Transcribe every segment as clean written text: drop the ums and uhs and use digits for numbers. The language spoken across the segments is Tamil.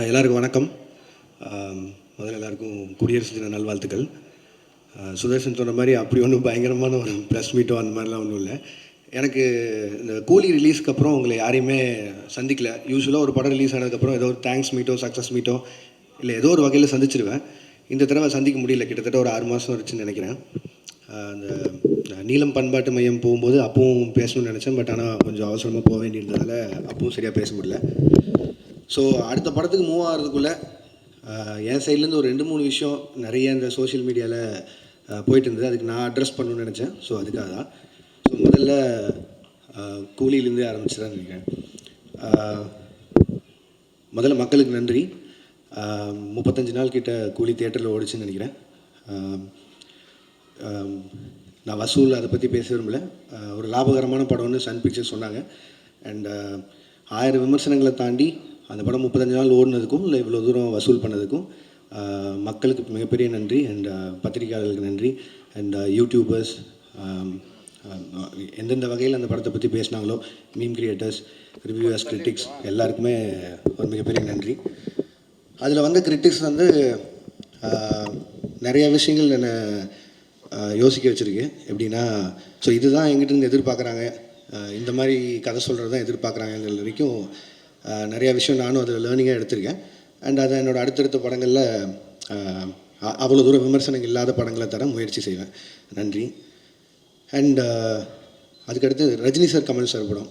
எல்லாருக்கும் வணக்கம். முதல்ல எல்லாருக்கும் குடியரசு தின நல்வாழ்த்துக்கள். சுதர்ஷன் சொன்ன மாதிரி அப்படி ஒன்றும் பயங்கரமான ஒரு ப்ரெஸ் மீட்டோ அந்த மாதிரிலாம் ஒன்றும் இல்லை. எனக்கு இந்த கூலி ரிலீஸ்க்கு அப்புறம் உங்களை யாரையுமே சந்திக்கல. யூஸ்வலாக ஒரு படம் ரிலீஸ் ஆனதுக்கப்புறம் ஏதோ ஒரு தேங்க்ஸ் மீட்டோ சக்ஸஸ் மீட்டோ இல்லை ஏதோ ஒரு வகையில் சந்திச்சிருவேன். இந்த தடவை சந்திக்க முடியல. கிட்டத்தட்ட ஒரு 6 மாதம் வச்சுன்னு நினைக்கிறேன். அந்த நீலம் பண்பாட்டு மையம் போகும்போது அப்பவும் பேசணும்னு நினச்சேன். பட் ஆனால் கொஞ்சம் அவசரமாக போக வேண்டியிருந்ததால் அப்பவும் சரியாக பேச முடியல. ஸோ அடுத்த படத்துக்கு மூவ் ஆகிறதுக்குள்ளே என் சைட்லேருந்து ஒரு 2-3 விஷயம் நிறைய இந்த சோஷியல் மீடியாவில் போயிட்டு இருந்தது. அதுக்கு நான் அட்ரஸ் பண்ணணும்னு நினச்சேன். ஸோ அதுக்காக தான். ஸோ முதல்ல கூலியிலேருந்தே ஆரம்பிச்சுதான் நினைக்கிறேன். முதல்ல மக்களுக்கு நன்றி. 35 நாள் கிட்ட கூலி தியேட்டரில் ஓடிச்சுன்னு நினைக்கிறேன். நான் வசூல் அதை பற்றி பேச விரும்பல. ஒரு லாபகரமான படம்னு சன் பிக்சர்ஸ் சொன்னாங்க. அண்ட் 1000 விமர்சனங்களை தாண்டி அந்த படம் 35 நாள் ஓடினதுக்கும் இல்லை இவ்வளோ தூரம் வசூல் பண்ணதுக்கும் மக்களுக்கு மிகப்பெரிய நன்றி. அண்ட் பத்திரிகையாளர்களுக்கு நன்றி. அண்ட் யூடியூபர்ஸ் எந்தெந்த வகையில் அந்த படத்தை பற்றி பேசினாங்களோ, மீம் கிரியேட்டர்ஸ், ரிவ்யூவர்ஸ், கிரிட்டிக்ஸ் எல்லாருக்குமே ஒரு மிகப்பெரிய நன்றி. அதில் வந்த கிரிட்டிக்ஸ் வந்து நிறைய விஷயங்கள் என்னை யோசிக்க வச்சுருக்கு. எப்படின்னா, ஸோ இதுதான் எங்கிட்ட எதிர்பார்க்குறாங்க, இந்த மாதிரி கதை சொல்கிறது தான் எதிர்பார்க்குறாங்கங்கிற வரைக்கும் நிறையா விஷயம் நானும் அதில் லேர்னிங்காக எடுத்திருக்கேன். அண்ட் அதை என்னோடய அடுத்தடுத்த படங்களில் அவ்வளோ தூரம் விமர்சனங்கள் இல்லாத படங்களை தர முயற்சி செய்வேன். நன்றி. அண்ட் அதுக்கடுத்து ரஜினி சார், கமல் சார் படம்,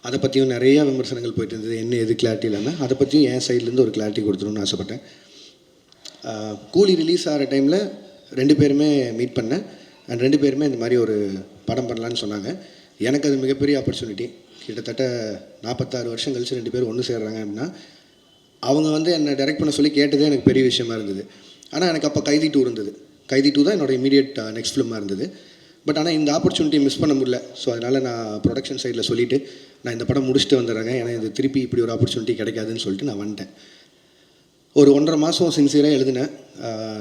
அதை பற்றியும் நிறைய விமர்சனங்கள் போயிட்டு இருந்தது. என்ன எது கிளாரிட்டி இல்லாமல் அதை பற்றியும் என் சைட்லேருந்து ஒரு கிளாரிட்டி கொடுத்துணுன்னு ஆசைப்பட்டேன். கூலி ரிலீஸ் ஆகிற டைமில் 2 பேருமே மீட் பண்ணேன். அண்ட் 2 பேருமே இந்த மாதிரி ஒரு படம் பண்ணலான்னு சொன்னாங்க. எனக்கு அது மிகப்பெரிய ஆப்பர்ச்சுனிட்டி. கிட்டத்தட்ட 46 வருஷம் கழித்து 2 பேரும் ஒன்று சேர்றாங்க அப்படின்னா, அவங்க வந்து என்னை டைரக்ட் பண்ண சொல்லி கேட்டதே எனக்கு பெரிய விஷயமா இருந்தது. ஆனால் எனக்கு அப்போ கைதி 2 இருந்தது. கைதி 2 தான் என்னோடய இமீடியட் நெக்ஸ்ட் ஃபிலிமாக இருந்தது. பட் ஆனால் இந்த ஆப்பர்ச்சுனிட்டியை மிஸ் பண்ண முடியல. ஸோ அதனால் நான் ப்ரொடக்ஷன் சைடில் சொல்லிவிட்டு நான் இந்த படம் முடிச்சுட்டு வந்துடுறேங்க, ஏன்னா இது திருப்பி இப்படி ஒரு ஆப்பர்ச்சுனிட்டி கிடைக்காதுன்னு சொல்லிட்டு நான் வந்துட்டேன். ஒரு 1.5 மாதம் சின்சியராக எழுதினேன்.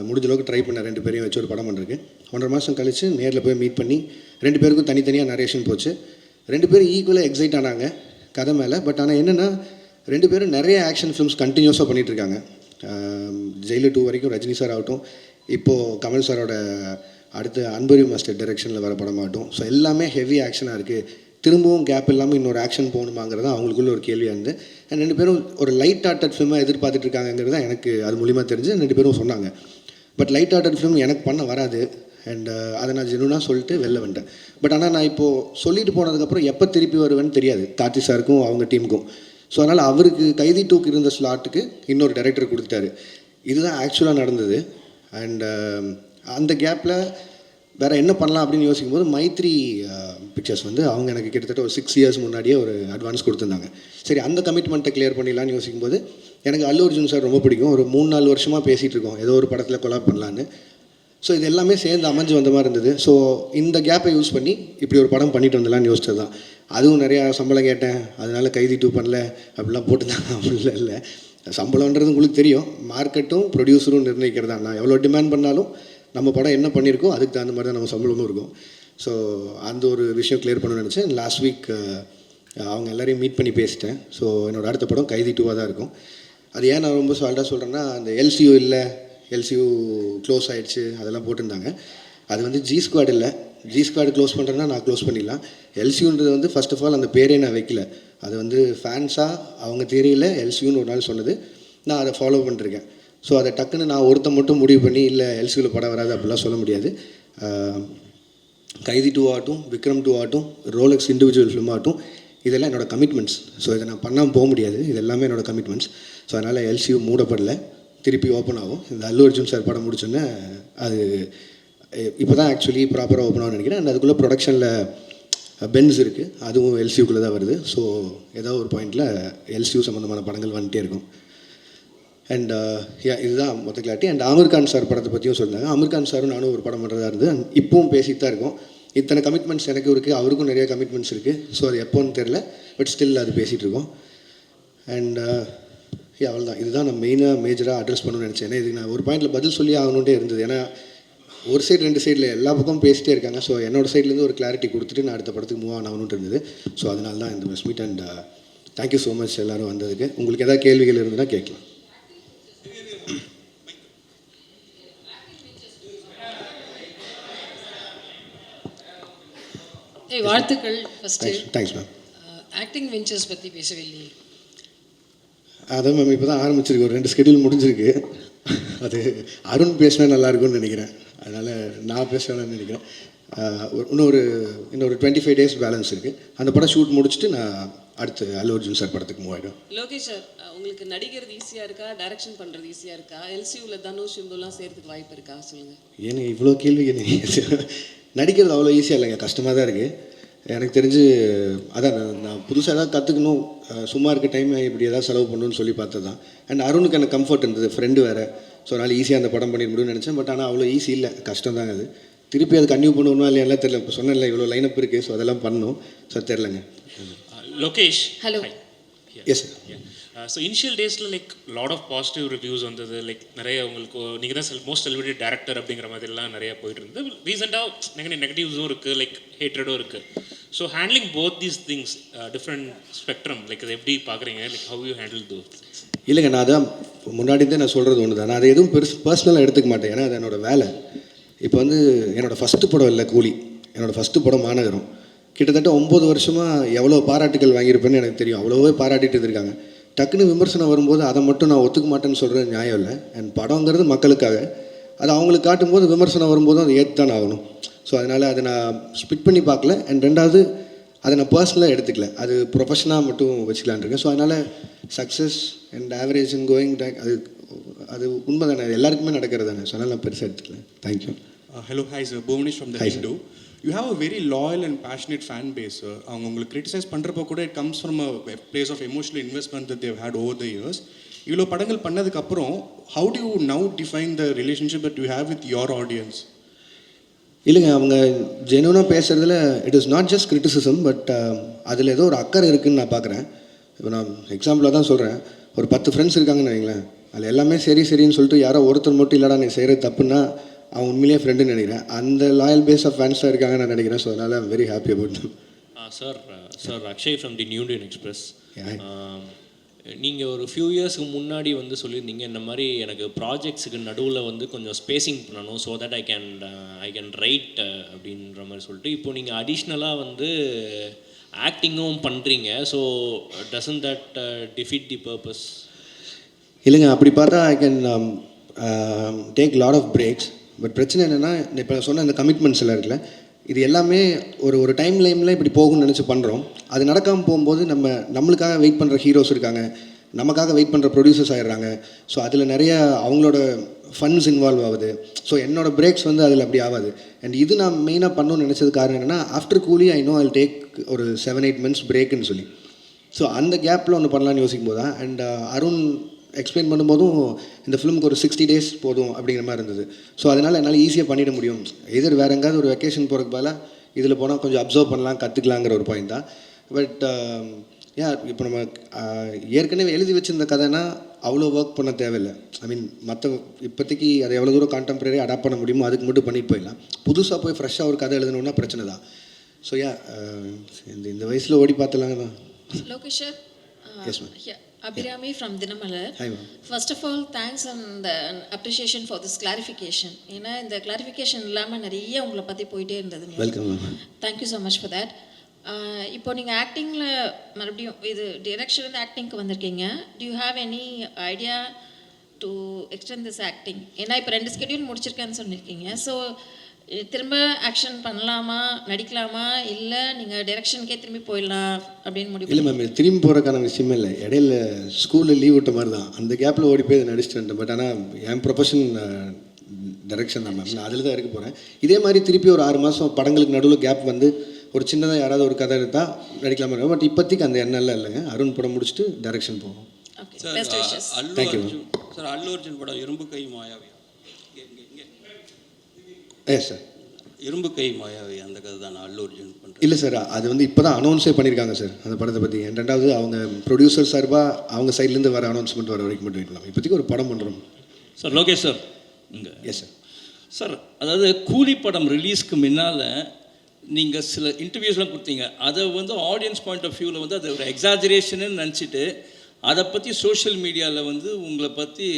முடிஞ்ச அளவுக்கு ட்ரை பண்ணேன் 2 பேரையும் வச்சு ஒரு படம் பண்ணுறதுக்கு. 1.5 மாதம் கழித்து நேரில் போய் மீட் பண்ணி 2 பேருக்கும் தனித்தனியாக நரேஷன் போச்சு. 2 பேரும் ஈக்குவலாக எக்ஸைட் ஆனாங்க கதை மேலே. பட் ஆனால் என்னென்னா, 2 பேரும் நிறைய ஆக்ஷன் ஃபிலிம்ஸ் கண்டினியூஸாக பண்ணிகிட்ருக்காங்க. ஜெயிலர் 2 வரைக்கும் ரஜினி சார் ஆகட்டும், இப்போது கமல் சாரோட அடுத்து அன்பரி மாஸ்டர் டைரெக்ஷனில் வர படமாகட்டும். ஸோ எல்லாமே ஹெவி ஆக்ஷனாக இருக்குது. திரும்பவும் கேப் இல்லாமல் இன்னொரு ஆக்ஷன் போகணுமாங்கிறது தான் அவங்களுக்குள்ள ஒரு கேள்வியாக இருந்து, 2 பேரும் ஒரு லைட் ஹார்ட்டட் ஃபிலிமாக எதிர்பார்த்துட்டு இருக்காங்கிறது தான் எனக்கு அது மூலிமா தெரிஞ்சு 2 பேரும் சொன்னாங்க. பட் லைட் ஹார்ட்டட் ஃபிலிம் எனக்கு பண்ண வராது. அண்ட் அதை நான் ஜெனுனாக சொல்லிட்டு வெளில வந்துட்டேன். பட் ஆனால் நான் இப்போது சொல்லிட்டு போனதுக்கப்புறம் எப்போ திருப்பி வருவேன்னு தெரியாது கார்த்தி சாருக்கும் அவங்க டீமுக்கும். ஸோ அதனால் அவருக்கு கைதி 2க்கு இருந்த ஸ்லாட்டுக்கு இன்னொரு டைரக்டர் கொடுத்துட்டாரு. இதுதான் ஆக்சுவலாக நடந்தது. அண்ட் அந்த கேப்பில் வேறு என்ன பண்ணலாம் அப்படின்னு யோசிக்கும்போது மைத்ரி பிக்சர்ஸ் வந்து அவங்க எனக்கு கிட்டத்தட்ட ஒரு 6 இயர்ஸ் முன்னாடியே ஒரு அட்வான்ஸ் கொடுத்துருந்தாங்க. சரி, அந்த கமிட்மெண்ட்டை கிளியர் பண்ணிடலான்னு யோசிக்கும்போது எனக்கு அல்லு அர்ஜுன் சார் ரொம்ப பிடிக்கும். ஒரு 3-4 வருஷமாக பேசிகிட்டு இருக்கோம் ஏதோ ஒரு படத்தில் கொலாப் பண்ணலான்னு. ஸோ இது எல்லாமே சேர்ந்து அமைஞ்சு வந்த மாதிரி இருந்தது. ஸோ இந்த கேப்பை யூஸ் பண்ணி இப்படி ஒரு படம் பண்ணிட்டு வந்துடலான்னு யோசிச்சது தான். அதுவும் நிறையா சம்பளம் கேட்டேன், அதனால கைதி 2 பண்ணல அப்படிலாம் போட்டுதான். அப்படிலாம் இல்லை, சம்பளம்ன்றது உங்களுக்கு தெரியும். மார்க்கெட்டும் ப்ரொடியூசரும் நிர்ணயிக்கிறது தான். நான் எவ்வளோ டிமாண்ட் பண்ணாலும் நம்ம படம் என்ன பண்ணியிருக்கோம் அதுக்கு தகுந்த மாதிரி தான் நம்ம சம்பளமும் இருக்கும். ஸோ அந்த ஒரு விஷயம் கிளியர் பண்ணணும்னு நினச்சேன். லாஸ்ட் வீக் அவங்க எல்லோரையும் மீட் பண்ணி பேசிட்டேன். ஸோ என்னோடய அடுத்த படம் கைதி 2வாக தான் இருக்கும். அது ஏன் நான் ரொம்ப சால்ட்டாக சொல்கிறேன்னா, அந்த எல்சியூ இல்லை, எல்சியூ க்ளோஸ் ஆகிடுச்சு அதெல்லாம் போட்டிருந்தாங்க. அது வந்து ஜி ஸ்குவாட் இல்லை. ஜி ஸ்குவாட் க்ளோஸ் பண்ணுறேன்னா நான் க்ளோஸ் பண்ணிடலாம். எல்சியூன்றது வந்து ஃபர்ஸ்ட் ஆஃப் ஆல் அந்த பேரே நான் வைக்கல. அது வந்து ஃபேன்ஸாக அவங்க தெரியல எல்சியூன்னு ஒரு நாள் சொன்னது, நான் அதை ஃபாலோ பண்ணிருக்கேன். ஸோ அதை டக்குன்னு நான் ஒருத்தன் மட்டும் முடிவு பண்ணி இல்லை எல்சியூவில் படம் வராது அப்படிலாம் சொல்ல முடியாது. கைதி 2 ஆகட்டும், விக்ரம் 2 ஆகட்டும், ரோலெக்ஸ் இண்டிவிஜுவல் ஃபிலிம் ஆகட்டும், இதெல்லாம் என்னோடய கமிட்மெண்ட்ஸ். ஸோ இதை நான் பண்ணாமல் போக முடியாது. இது எல்லாமே என்னோடய கமிட்மெண்ட்ஸ். ஸோ அதனால் எல்சியூ மூடப்படலை, திருப்பி ஓப்பன் ஆகும். இந்த அல்லு அர்ஜுன் சார் படம் முடிச்சோன்னே அது இப்போ தான் ஆக்சுவலி ப்ராப்பராக ஓப்பன் ஆகும்னு நினைக்கிறேன். அண்ட் அதுக்குள்ளே ப்ரொடக்ஷனில் பென்ஸ் இருக்குது, அதுவும் எல்சியூக்குள்ளே தான் வருது. ஸோ ஏதோ ஒரு பாயிண்டில் எல்சியூ சம்மந்தமான படங்கள் வந்துகிட்டே இருக்கும். அண்ட் இதுதான் மொத்த கிளாரிட்டி. அண்ட் அமீர்கான் சார் படத்தை பற்றியும் சொன்னாங்க. அமீர்கான் சாரும் நானும் ஒரு படம் பண்ணுறதா இருந்தது. அண்ட் இப்பவும் பேசிட்டு தான் இருக்கோம். இத்தனை கமிட்மெண்ட்ஸ் எனக்கும் இருக்குது, அவருக்கும் நிறைய கமிட்மெண்ட்ஸ் இருக்குது. ஸோ அது எப்போன்னு தெரில, பட் ஸ்டில் அது பேசிகிட்டு இருக்கோம். அண்ட் அவ்வளோதான். இதுதான் நான் மேஜராக அட்ரஸ் பண்ணணும்னு நினச்சேன். ஏன்னா இதுக்கு நான் ஒரு பாயிண்டில் பதில் சொல்லி ஆகணுன்ட்டே இருந்தது. ஏன்னா ஒரு சைடு 2 சைடில் எல்லா பக்கமும் பேசிட்டே இருக்காங்க. ஸோ என்னோடய சைட்லேருந்து ஒரு கிளாரிட்டி கொடுத்துட்டு நான் அடுத்த படத்துக்கு மூவ் ஆகணுன்ட்டு இருந்தது. ஸோ அதனால தான் இந்த press meet. And thank you so much எல்லோரும் வந்ததுக்கு. உங்களுக்கு எதாவது கேள்விகள் இருந்ததுன்னா கேட்கலாம். வாழ்த்துக்கள். First thanks ma'am. Acting ventures பற்றி பேசவே இல்லையே. அதான் மேம் இப்போ தான் ஆரம்பிச்சிருக்கு, ஒரு 2 ஸ்கெடியூல் முடிஞ்சிருக்கு. அது அருண் பேசினா நல்லாயிருக்கும்னு நினைக்கிறேன், அதனால் நான் பேசணும்னு நினைக்கிறேன். இன்னொரு 25 டேஸ் பேலன்ஸ் இருக்குது. அந்த படம் ஷூட் முடிச்சுட்டு நான் அடுத்து அல்லு அர்ஜுன் சார் படத்துக்கு மூவ் ஆகிடும். லோகேஷ் சார், உங்களுக்கு நடிக்கிறது ஈஸியாக இருக்கா, டைரக்ஷன் பண்ணுறது ஈஸியாக இருக்கா? எல்சியூவில் தனுஷ் சிம்புலாம் சேர்த்துக்கு வாய்ப்பு இருக்கா சொல்லுங்கள். ஏன்னா இவ்வளோ கேள்வி நடிக்கிறது அவ்வளோ ஈஸியாக இல்லைங்க, கஷ்டமாக தான் இருக்குது எனக்கு தெரிஞ்சு. அதான் நான் புதுசாக ஏதாவது கற்றுக்கணும், சும்மா இருக்க டைம் இப்படி ஏதாவது செலவு பண்ணணும்னு சொல்லி பார்த்தது தான். அண்ட் அருணுக்கு எனக்கு கம்ஃபர்ட் இருந்தது, ஃப்ரெண்டு வேறு. ஸோ அதனால் ஈஸியாக அந்த படம் பண்ணிட முடியும்னு நினச்சேன். பட் ஆனால் அவ்வளோ ஈஸி இல்லை, கஷ்டம் தாங்க அது. திருப்பி அது கன்டினியூ பண்ணணும்னா இல்லையா தெரியல. இப்போ சொன்னேன்ல இவ்வளோ லைனப் இருக்குது, ஸோ அதெல்லாம் பண்ணணும். ஸோ தெரிலங்க. Lokesh, hello. Yes sir. So initial டேஸில் like lot of positive reviews வந்தது. லைக் நிறைய உங்களுக்கு நீங்கள் தான் மோஸ்ட் செலிபிரிட்டி டேரக்டர் அப்படிங்கிற மாதிரிலாம் நிறைய போயிட்டு இருந்தது. ரீசெண்டாக நெகட்டிவ்ஸும் இருக்குது, லைக் ஹேட்ரடும் இருக்குது. So handling both these things, different spectrum, like அதை எப்படி பார்க்குறீங்க? Like how you handle those? இல்லைங்க, நான் அதான் முன்னாடி தான் நான் சொல்கிறது ஒன்று தான். நான் அதை எதுவும் பர்சனலாக எடுத்துக்க மாட்டேன், ஏன்னா அது என்னோடய வேலை. இப்போ வந்து என்னோடய ஃபஸ்ட்டு படம் இல்லை கூலி, என்னோடய ஃபஸ்ட்டு படம் மாநகரம். கிட்டத்தட்ட 9 வருஷமாக எவ்வளோ பாராட்டுகள் வாங்கியிருப்பேன்னு எனக்கு தெரியும். அவ்வளோவே பாராட்டிட்டு இருக்காங்க. டக்குன்னு விமர்சனம் வரும்போது அதை மட்டும் நான் ஒத்துக்க மாட்டேன்னு சொல்கிறது நியாயம் இல்லை. அண்ட் படங்கிறது மக்களுக்காக, அது அவங்களுக்கு காட்டும்போது விமர்சனம் வரும்போதும் அதை ஏற்று தான் ஆகணும். ஸோ அதனால் அதை நான் ஸ்பிட் பண்ணி பார்க்கல. அண்ட் ரெண்டாவது அதை நான் பர்சனலாக எடுத்துக்கல, அது ப்ரொஃபஷனாக மட்டும் வச்சுக்கலான் இருக்கேன். ஸோ அதனால் success and average and going take அது உண்மை தானே, எல்லாருக்குமே நடக்கிறது தானே. ஸோ அதனால் நான் பெருசாக எடுத்துக்கல. Thank you. Hello, hi sir. Bhuvnesh from the Hindu. You have a very loyal and passionate fan base, sir. அவங்க உங்களுக்கு கிரிட்டிசைஸ் பண்ணுறப்போ கூட it comes from a place of emotional investment that they've had over the years. இவ்வளோ படங்கள் பண்ணதுக்கப்புறம் how do you now define the relationship that you have with your audience? இல்லைங்க, அவங்க ஜெனுவனாக பேசுகிறதுல it is not just criticism, but அதில் ஏதோ ஒரு அக்கறை இருக்குதுன்னு நான் பார்க்குறேன். இப்போ நான் எக்ஸாம்பிளாக தான் சொல்கிறேன், ஒரு 10 ஃப்ரெண்ட்ஸ் இருக்காங்கன்னு வைங்களேன், அதில் எல்லாமே சரின்னு சொல்லிட்டு யாரோ ஒருத்தர் மட்டும் இல்லைடா நீ செய்கிறது தப்புன்னா அவன் உண்மையிலேயே ஃப்ரெண்டுன்னு நினைக்கிறேன். அந்த லாயல் பேஸ் ஆஃப் ஃபேன்ஸாக இருக்காங்க நான் நினைக்கிறேன். ஸோ அதனால் I'm very happy about them. Sir Akshay from the new Indian express. நீங்கள் ஒரு ஃபியூ இயர்ஸ்க்கு முன்னாடி வந்து சொல்லியிருந்தீங்க, இந்த மாதிரி எனக்கு ப்ராஜெக்ட்ஸுக்கு நடுவில் வந்து கொஞ்சம் ஸ்பேசிங் பண்ணணும், so that I can write அப்படின்ற மாதிரி சொல்லிட்டு. இப்போ நீங்கள் அடிஷ்னலாக வந்து ஆக்டிங்கும் பண்ணுறீங்க. So doesn't that defeat the purpose? இல்லைங்க, அப்படி பார்த்தா I can take lot of breaks. But பிரச்சனை என்னென்னா, இப்போ சொன்ன இந்த கமிட்மெண்ட்ஸ் எல்லாம் இருக்குல்ல, இது எல்லாமே ஒரு டைம் லைனில் இப்படி போகும்னு நினச்சி பண்ணுறோம். அது நடக்காமல் போகும்போது நம்மளுக்காக வெயிட் பண்ணுற ஹீரோஸ் இருக்காங்க, நமக்காக வெயிட் பண்ணுற ப்ரொடியூசர்ஸ் ஆகிடுறாங்க. ஸோ அதில் நிறைய அவங்களோட ஃபண்ட்ஸ் இன்வால்வ் ஆகுது. ஸோ என்னோடய பிரேக்ஸ் வந்து அதில் அப்படி ஆகாது. அண்ட் இது நான் மெயினாக பண்ணணும்னு நினச்சது காரணம் என்னென்னா, ஆஃப்டர் கூலி ஐ நோ ஐல் டேக் ஒரு 7-8 months பிரேக்குன்னு சொல்லி. ஸோ அந்த கேப்பில் ஒன்று பண்ணலான்னு யோசிக்கும் போது தான். அண்ட் அருண் எக்ஸ்பிளைன் பண்ணும்போதும் இந்த ஃபிலிமுக்கு ஒரு 60 days போதும் அப்படிங்கிற மாதிரி இருந்தது. ஸோ அதனால் என்னால் ஈஸியாக பண்ணிட முடியும். எதிர் வேறு எங்கேயாவது ஒரு வெக்கேஷன் போகிறதுக்கு பதிலாக இதில் போனால் கொஞ்சம் அப்சர்வ் பண்ணலாம், கற்றுக்கலாங்கிற ஒரு பாயிண்ட் தான். பட் இப்போ நம்ம ஏற்கனவே எழுதி வச்சுருந்த கதைனா அவ்வளோ ஒர்க் பண்ண தேவையில்லை. ஐ மீன் இப்போதைக்கு அதை எவ்வளோ தூரம் கான்டெம்பரரி அடாப்ட் பண்ண முடியுமோ அதுக்கு மட்டும் பண்ணிட்டு போயிடலாம். புதுசாக போய் ஃப்ரெஷ்ஷாக ஒரு கதை எழுதணுன்னா பிரச்சனை தான். ஸோ இந்த வயசில் ஓடி பார்த்துலாங்க தான். Lokesh sir. Yes ma'am. Abhirami from Dinamalar. Hi ma'am. First of all, thanks and appreciation for this clarification. ஏன்னா இந்த கிளாரிஃபிகேஷன் இல்லாமல் நிறைய உங்களை பற்றி போயிட்டே இருந்தது. Welcome ma'am. Thank you so much for that. இப்போ நீங்கள் ஆக்டிங்கில் மறுபடியும் இது டிரெக்ஷன்லேருந்து ஆக்டிங்க்கு வந்திருக்கீங்க. To you have any idea to extend this acting? ஏன்னா இப்போ 2 schedule முடிச்சிருக்கேன்னு சொல்லியிருக்கீங்க. ஸோ திரும்ப ஆக்ஷன் பண்ணலாமா, நடிக்கலாமா, இல்லை நீங்கள் டைரக்ஷனுக்கே திரும்பி போயிடலாம் அப்படின்னு முடிவு? இல்லை மேம், திரும்பி போகிறக்கான விஷயமே இல்லை. இடையில ஸ்கூலில் லீவ் விட்ட மாதிரி தான், அந்த கேப்பில் ஓடி போய் நடிச்சுட்டு வந்தேன். பட் ஆனால் என் ப்ரொஃபஷன் டைரக்ஷன் தான் மேம், நான் அதில் தான் இருக்க போகிறேன். இதே மாதிரி திருப்பி ஒரு 6 மாதம் படங்களுக்கு நடுவில் கேப் வந்து ஒரு சின்னதாக யாராவது ஒரு கதை எடுத்தால் நடிக்கலாமா. பட் இப்போதைக்கு அந்த எண்ணெல்லாம் இல்லைங்க. அருண் படம் முடிச்சுட்டு டைரக்ஷன் போவோம். Thank you ma'am. சார் அல்லு அர்ஜுன் படம் இரும்பு கை மாயாவி. Yes sir. இரும்பு கை மாயாவி அந்த கதை தான் அல்லு அர்ஜுன் பண்ணுறேன். இல்லை சார், அது வந்து இப்போ தான் அனௌன்ஸே பண்ணியிருக்காங்க சார் அந்த படத்தை பற்றி. ரெண்டாவது அவங்க ப்ரொடியூசர் சார்பாக அவங்க சைட்லேருந்து வர அனௌன்ஸ்மெண்ட் வர வரைக்கும் மட்டும் இருக்கலாம். இப்போதைக்கு ஒரு படம் பண்ணுறோம் சார். லோகேஷ் சார் இங்கே. Yes sir. சார், அதாவது கூலி படம் ரிலீஸ்க்கு முன்னால் நீங்கள் சில இன்டர்வியூஸ்லாம் கொடுத்தீங்க, அதை வந்து ஆடியன்ஸ் பாயிண்ட் ஆஃப் வியூவில் வந்து அது ஒரு எக்ஸாஜரேஷன்னு நினச்சிட்டு அதை பற்றி சோஷியல் மீடியாவில் வந்து உங்களை பற்றி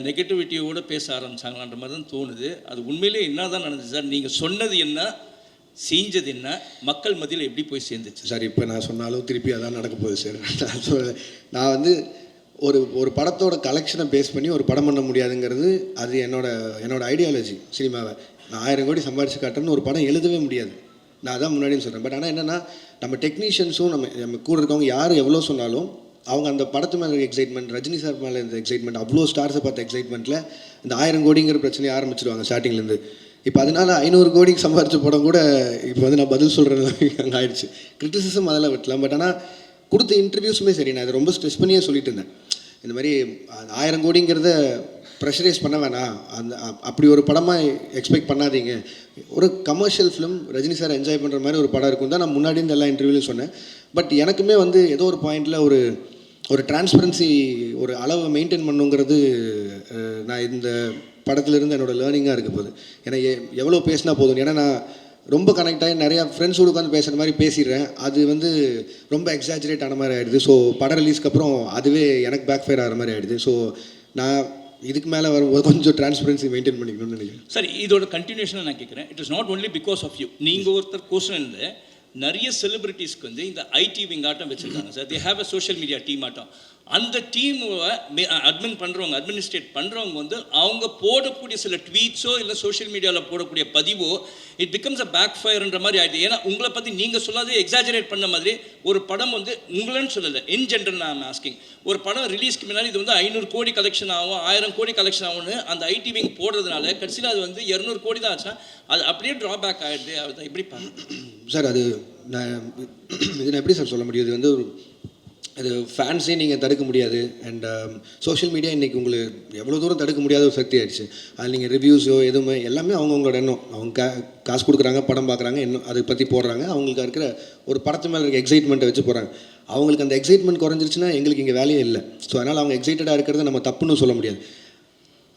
நெகட்டிவிட்டியோடு பேச ஆரம்பித்தாங்களான்ற மாதிரி தான் தோணுது. அது உண்மையிலே என்ன தான் நடந்துச்சு சார்? நீங்கள் சொன்னது என்ன, செஞ்சது என்ன, மக்கள் மத்தியில் எப்படி போய் சேர்ந்துச்சு சார்? இப்போ நான் சொன்னாலும் திருப்பி அதான் நடக்க போகுது சார். நான் வந்து ஒரு படத்தோட கலெக்ஷனை பேஸ் பண்ணி ஒரு படம் பண்ண முடியாதுங்கிறது அது என்னோட ஐடியாலஜி. சினிமாவை நான் 1000 கோடி சம்பாரிச்சு காட்டுறேன்னு ஒரு படம் எழுதவே முடியாது. நான் அதான் முன்னாடியும் சொல்கிறேன். பட் ஆனால் என்னென்னா, நம்ம டெக்னீஷியன்ஸும் நம்ம கூட இருக்கவங்க யார் எவ்வளோ சொன்னாலும் அவங்க அந்த படத்து மேலே எக்ஸைட்மெண்ட், ரஜினி சார் மேலே இந்த எக்ஸைட்மெண்ட், அவ்வளோ ஸ்டார்ஸை பார்த்த எக்ஸைட்மெண்ட்டில் இந்த 1000 கோடிங்கிற பிரச்சனையை ஆரம்பிச்சிடுவாங்க ஸ்டார்டிங்லேருந்து. இப்போ அதனால் 500 கோடிக்கு சம்பாரிச்ச படம் கூட இப்போ வந்து நான் பதில் சொல்கிறது அங்கே ஆயிடுச்சு. கிரிட்டிசிசம் அதெல்லாம் விட்டலாம். பட் ஆனால் கொடுத்த இன்டர்வியூஸுமே சரி, நான் இதை ரொம்ப ஸ்ட்ரெஸ் பண்ணியே சொல்லிட்டு இருந்தேன். இந்த மாதிரி 1000 கோடிங்கிறத ப்ரெஷரைஸ் பண்ண வேணாம், அப்படி ஒரு படமாக எக்ஸ்பெக்ட் பண்ணாதீங்க. ஒரு commercial film Rajini sir enjoy பண்ணுற மாதிரி ஒரு படம் இருக்கும் தான் நான் முன்னாடி இந்த எல்லா இன்டர்வியூலையும் சொன்னேன். பட் எனக்குமே வந்து ஏதோ ஒரு பாயிண்டில் ஒரு டிரான்ஸ்பரன்சி, ஒரு அளவை மெயின்டைன் பண்ணுங்கிறது நான் இந்த படத்துலேருந்து என்னோடய லேர்னிங்காக இருக்க போகுது. ஏன்னா எவ்வளோ பேசினா போதும். ஏன்னா நான் ரொம்ப கனெக்ட் ஆகி நிறையா ஃப்ரெண்ட்ஸோடு உட்காந்து பேசுகிற மாதிரி பேசிடுறேன். அது வந்து ரொம்ப எக்ஸாஜரேட் ஆன மாதிரி ஆகிடுது. ஸோ படம் ரிலீஸ்க்கு அப்புறம் அதுவே எனக்கு பேக் ஃபயர் ஆகிற மாதிரி ஆகிடுது. ஸோ நான் இதுக்கு மேலே வரும்போது கொஞ்சம் டிரான்ஸ்பரன்சி மெயின்டைன் பண்ணிக்கணும்னு நினைக்கிறேன். சார், இதோட கண்டினியூஷனாக நான் கேட்குறேன். It is not only because of you. நீங்கள் ஒருத்தர் கொஸ்டின்ல நிறைய செலிபிரிட்டிஸ்க்கு வந்து இந்த ஐடி விங் ஆட்டம் வச்சுருக்காங்க sir. They have a social media team ஆட்டம். அந்த டீமை அட்மினிஸ்ட்ரேட் பண்ணுறவங்க வந்து அவங்க போடக்கூடிய சில ட்வீட்ஸோ இல்லை சோஷியல் மீடியாவில் போடக்கூடிய பதிவோ இட் பிகம்ஸ் அ பேக் ஃபயர்ன்ற மாதிரி ஆகிடுது. ஏன்னா உங்களை பற்றி நீங்கள் சொல்லாத எக்ஸாஜரேட் பண்ண மாதிரி ஒரு படம் வந்து உங்களன்னு சொல்லலை, இன் ஜென்ரல் நான் ஆஸ்கிங், ஒரு படம் ரிலீஸ்க்கு முன்னாடி இது வந்து 500 கோடி கலெக்ஷன் ஆகும், 1000 கோடி கலெக்ஷன் ஆகும்னு அந்த ஐடி விங் போடுறதுனால கடைசியில் அது வந்து 200 கோடி தான் ஆச்சா, அது அப்படியே ட்ராபேக் ஆகிடுது. அதுதான் எப்படி சார்? அது நான் இது எப்படி சார் சொல்ல முடியும்? இது வந்து அது ஃபேன்ஸையும் நீங்கள் தடுக்க முடியாது. அண்ட் சோஷியல் மீடியா இன்றைக்கி உங்களுக்கு எவ்வளோ தூரம் தடுக்க முடியாத ஒரு சக்தி ஆகிடுச்சு. அது நீங்கள் ரிவ்யூஸோ எதுவுமே எல்லாமே அவங்கவுங்களோட எண்ணம். அவங்க காசு கொடுக்குறாங்க, படம் பார்க்குறாங்க, இன்னும் அதை பற்றி போடுறாங்க. அவங்களுக்கு இருக்கிற ஒரு படத்து மேலே இருக்க எக்ஸைட்மெண்ட்டை வச்சு போகிறாங்க. அவங்களுக்கு அந்த எக்ஸைட்மெண்ட் குறைஞ்சிருச்சுன்னா எங்களுக்கு இங்கே வேலையே இல்லை. ஸோ அதனால் அவங்க எக்ஸைட்டடாக இருக்கிறத நம்ம தப்புன்னு சொல்ல முடியாது.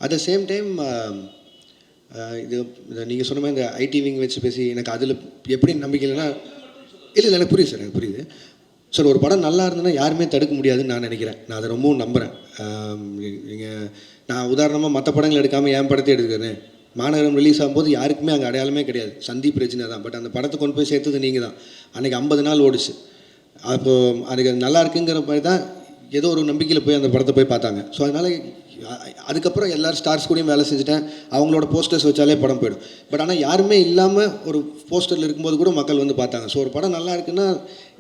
அட் த சேம் டைம் இது நீங்கள் சொன்ன மாதிரி இந்த ஐடி விங் வச்சு பேசி எனக்கு அதில் எப்படி நம்பிக்கை இல்லைன்னா, இல்லை எனக்கு புரியுது சார், எனக்கு புரியுது சார். ஒரு படம் நல்லா இருந்ததுன்னா யாருமே தடுக்க முடியாதுன்னு நான் நினைக்கிறேன். நான் அதை ரொம்பவும் நம்புகிறேன். நான் உதாரணமாக மற்ற படங்கள் எடுக்காமல் என் படத்தை எடுக்கிறேன். மாநகரம் ரிலீஸ் ஆகும்போது யாருக்குமே அங்கே அடையாளமே கிடையாது, சந்தீப் ரஜினா தான். பட் அந்த படத்தை கொண்டு போய் சேர்த்தது நீங்கள் தான். அன்றைக்கி 50 நாள் ஓடிச்சு. அப்போது அதுக்கு நல்லா இருக்குங்கிற மாதிரி தான் ஏதோ ஒரு நம்பிக்கையில் போய் அந்த படத்தை போய் பார்த்தாங்க. ஸோ அதனால் அதுக்கப்புறம் எல்லோரும் ஸ்டார்ஸ் கூடயும் வேலை செஞ்சுட்டேன். அவங்களோட போஸ்டர்ஸ் வச்சாலே படம் போயிடும். பட் ஆனால் யாருமே இல்லாமல் ஒரு போஸ்டரில் இருக்கும்போது கூட மக்கள் வந்து பார்த்தாங்க. ஸோ ஒரு படம் நல்லா இருக்குன்னா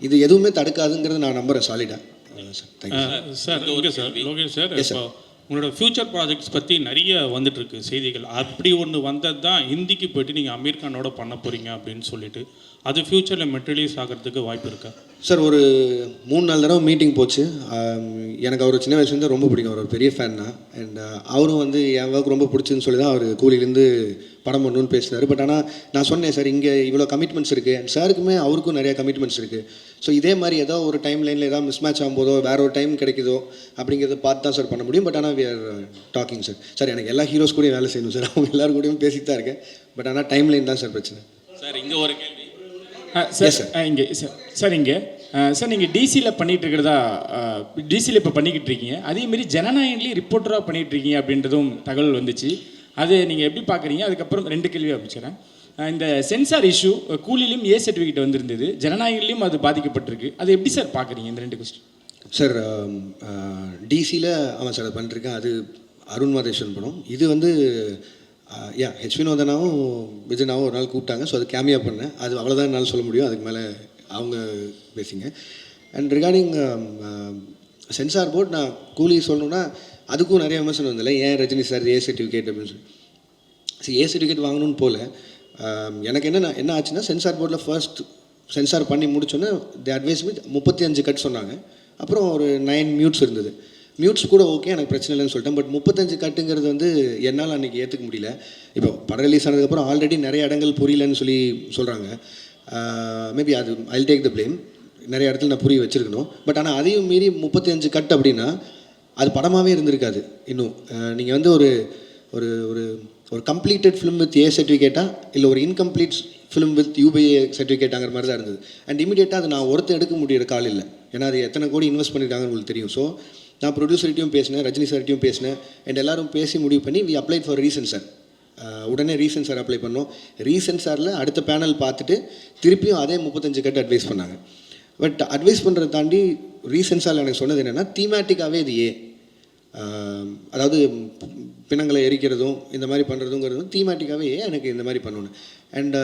இது எதுவுமே தடுக்காதுங்கிறது நான் நம்புகிறேன் சாலிடாக. Sir thank you sir. Okay sir, Lokesh sir, இப்போ உங்களோட ஃப்யூச்சர் ப்ராஜெக்ட்ஸ் பற்றி நிறைய வந்துட்டுருக்கு செய்திகள். அப்படி ஒன்று வந்தது தான் ஹிந்திக்கு போய்ட்டு நீங்கள் அமீர் கானோட பண்ண போகிறீங்க அப்படின்னு சொல்லிட்டு, அது ஃப்யூச்சரில் மெட்டீரியல்ஸ் ஆகிறதுக்கு வாய்ப்பு இருக்கா சார்? ஒரு 3-4 தடவை மீட்டிங் போச்சு. எனக்கு அவர் சின்ன வயசுலேருந்து ரொம்ப பிடிக்கும். அவர் ஒரு பெரிய ஃபேன் தான். அண்ட் அவரும் வந்து என் ஒர்க் ரொம்ப பிடிச்சின்னு சொல்லி தான் அவர் கூலிலேருந்து படம் பண்ணணுன்னு பேசினார். பட் ஆனால் நான் சொன்னேன் சார், இங்கே இவ்வளோ கமிட்மெண்ட்ஸ் இருக்குது. அண்ட் சாருக்குமே அவருக்கும் நிறையா கமிட்மெண்ட்ஸ் இருக்குது. ஸோ இதே மாதிரி ஏதோ ஒரு டைம் லைனில் ஏதாவது மிஸ் மேட்ச் ஆகும்போதோ வேறு ஒரு டைம் கிடைக்குதோ அப்படிங்கிறத பார்த்து தான் சார் பண்ண முடியும். பட் ஆனால் we are talking sir. Sir எனக்கு எல்லா ஹீரோஸ் கூடயும் வேலை செய்யணும் சார். அவங்க எல்லாரும் கூடயும் பேசிட்டு தான் இருக்கேன். பட் ஆனால் டைம் லைன் தான் சார் பிரச்சனை. சார் இங்கே ஒரு கேள்வி சார். இங்கே சார் நீங்கள் டிசியில் பண்ணிகிட்டு இருக்கிறதா, டிசியில் இப்போ பண்ணிக்கிட்டு இருக்கீங்க. அதேமாரி ஜனநாயகன்லேயும் ரிப்போர்ட்டராக பண்ணிகிட்டு இருக்கீங்க அப்படின்றதும் தகவல் வந்துச்சு. அது நீங்கள் எப்படி பார்க்குறீங்க? அதுக்கப்புறம் 2 கேள்வி ஆரம்பிச்சிடறேன். இந்த சென்சார் இஷ்யூ கூலிலையும் ஏ சர்டிஃபிகேட் வந்திருந்தது, ஜனநாயகன்லேயும் அது பாதிக்கப்பட்டிருக்கு. அது எப்படி சார் பார்க்குறீங்க இந்த 2 கொஸ்டின்? சார் டிசியில் ஆமாம் சார் அது பண்ணிருக்கேன். அது அருண் மாதேஸ்வரன் படம். இது வந்து ஹெச் வினோதனாவும் விஜயனாவும் ஒரு நாள் கூப்பிட்டாங்க. ஸோ அது கேமியா பண்ணேன். அது அவ்வளோதான் என்னால் சொல்ல முடியும். அதுக்கு மேலே அவங்க பேசிங்க. அண்ட் ரிகார்டிங் சென்சார் போர்ட், நான் கூலி சொல்லணுன்னா அதுக்கும் நிறைய விமர்சனம் வந்தில்லை. ஏன் ரஜினி சார் ஏ சர்டிஃபிகேட் அப்படின்னு சொல்லி. சரி, ஏ சர்டிஃபிகேட் வாங்கணும்னு போல எனக்கு என்ன ஆச்சுன்னா, சென்சார் போர்டில் ஃபர்ஸ்ட் சென்சார் பண்ணி முடிச்சோன்னே தி அட்வைஸ் வித் 35 கட் சொன்னாங்க. அப்புறம் ஒரு 9 மியூட்ஸ் இருந்தது. மியூட்ஸ் கூட ஓகே, எனக்கு பிரச்சனை இல்லைன்னு சொல்லிட்டேன். பட் 35 கட்டுங்கிறது வந்து என்னால் அன்றைக்கி ஏற்றுக்க முடியல. இப்போ படம் ரிலீஸ் ஆனதுக்கப்புறம் ஆல்ரெடி நிறைய இடங்கள் புரியலன்னு சொல்கிறாங்க. மேபி அது ஐ டேக் த ப்ளேம். நிறைய இடத்துல நான் புரிய வச்சுருக்கணும். பட் ஆனால் அதையும் மீறி 35 கட் அப்படின்னா அது படமாகவே இருந்திருக்காது. இன்னும் நீங்கள் வந்து ஒரு ஒரு ஒரு கம்ப்ளீட்டட் ஃபிலிம் வித் ஏ சர்டிஃபிகேட்டா இல்லை ஒரு இன்கம்ப்ளீட் ஃபிலிம் வித் யூபிஏ சர்டிஃபிகேட்டாங்கிற மாதிரி தான் இருந்தது. அண்ட் இமீடியட்டாக அது நான் ஒருத்தர் எடுக்க முடியிற கால் இல்லை, ஏன்னா அது எத்தனை கோடி இன்வெஸ்ட் பண்ணியிருக்காங்கன்னு உங்களுக்கு தெரியும். ஸோ நான் ப்ரொடியூசர்கிட்டையும் பேசினேன், ரஜினி சார்கிட்டையும் பேசினேன், அண்ட் எல்லாரும் பேசி முடிவு பண்ணி we applied for recensor. உடனே ரீசன் சார் அப்ளை பண்ணோம். ரீசன் சாரில் அடுத்த பேனல் பார்த்துட்டு திருப்பியும் அதே 35 கட்டு அட்வைஸ் பண்ணாங்க. பட் அட்வைஸ் பண்ணுறதை தாண்டி ரீசன் சார் எனக்கு சொன்னது என்னென்னா, தீமேட்டிக்காகவே இது அதாவது பிணங்களை எரிக்கிறதும் இந்த மாதிரி பண்ணுறதுங்கிறதும் தீமேட்டிக்காகவே எனக்கு இந்த மாதிரி பண்ணணும். அண்ட்